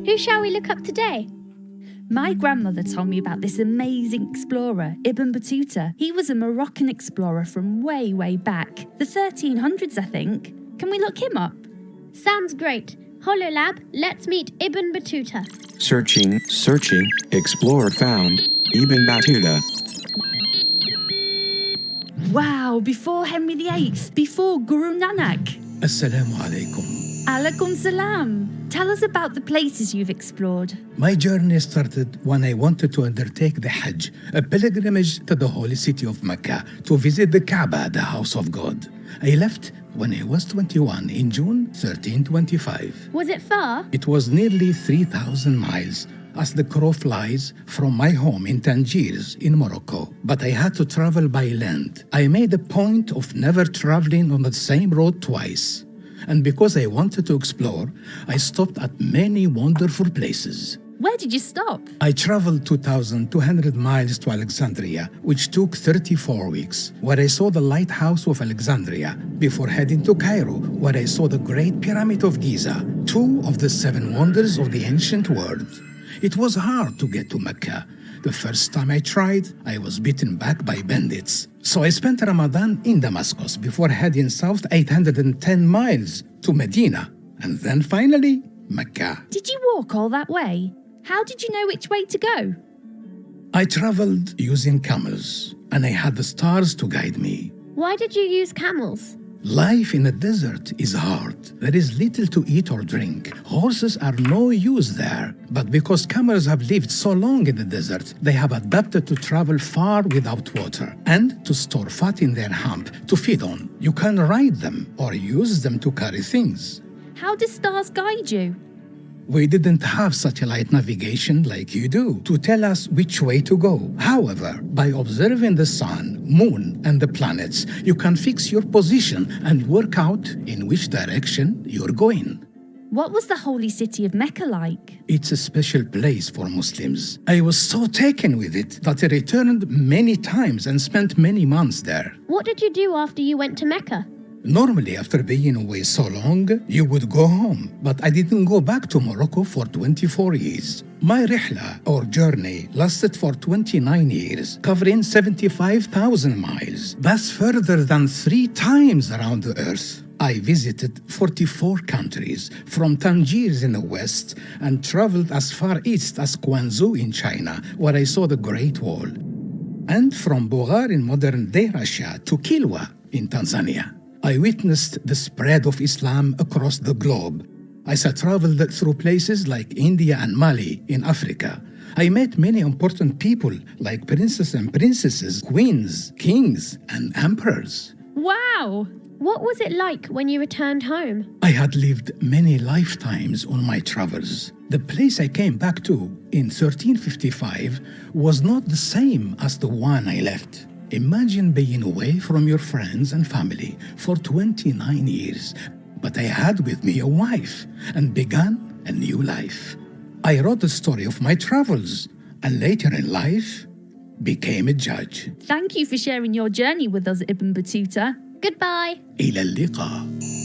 Who shall we look up today? My grandmother told me about this amazing explorer, Ibn Battuta. He was a Moroccan explorer from way, way back. The 1300s, I think. Can we look him up? Sounds great. HoloLab, let's meet Ibn Battuta. Searching. Explorer found. Ibn Battuta. Wow, before Henry VIII, before Guru Nanak. Assalamu alaikum. Alaikum salam. Tell us about the places you've explored. My journey started when I wanted to undertake the Hajj, a pilgrimage to the holy city of Mecca, to visit the Kaaba, the house of God. I left when I was 21 in June 1325. Was it far? It was nearly 3,000 miles, as the crow flies, from my home in Tangier in Morocco. But I had to travel by land. I made a point of never traveling on the same road twice. And because I wanted to explore, I stopped at many wonderful places. Where did you stop? I traveled 2,200 miles to Alexandria, which took 34 weeks, where I saw the lighthouse of Alexandria, before heading to Cairo, where I saw the Great Pyramid of Giza, 2 of the 7 wonders of the ancient world. It was hard to get to Mecca. The first time I tried, I was beaten back by bandits. So I spent Ramadan in Damascus before heading south 810 miles to Medina, and then finally, Mecca. Did you walk all that way? How did you know which way to go? I traveled using camels, and I had the stars to guide me. Why did you use camels? Life in the desert is hard. There is little to eat or drink. Horses are no use there. But because camels have lived so long in the desert, they have adapted to travel far without water and to store fat in their hump to feed on. You can ride them or use them to carry things. How do stars guide you? We didn't have satellite navigation like you do to tell us which way to go. However, by observing the sun, moon, and the planets, you can fix your position and work out in which direction you're going. What was the holy city of Mecca like? It's a special place for Muslims. I was so taken with it that I returned many times and spent many months there. What did you do after you went to Mecca? Normally, after being away so long, you would go home. But I didn't go back to Morocco for 24 years. My rihla, or journey, lasted for 29 years, covering 75,000 miles. That's further than 3 times around the earth. I visited 44 countries, from Tangier in the west, and traveled as far east as Guangzhou in China, where I saw the Great Wall. And from Bogar in modern-day Russia to Kilwa in Tanzania. I witnessed the spread of Islam across the globe. As I traveled through places like India and Mali in Africa, I met many important people like princes and princesses, queens, kings, and emperors. Wow! What was it like when you returned home? I had lived many lifetimes on my travels. The place I came back to in 1355 was not the same as the one I left. Imagine being away from your friends and family for 29 years, but I had with me a wife and began a new life. I wrote the story of my travels and later in life became a judge. Thank you for sharing your journey with us, Ibn Battuta. Goodbye. إلى اللقاء.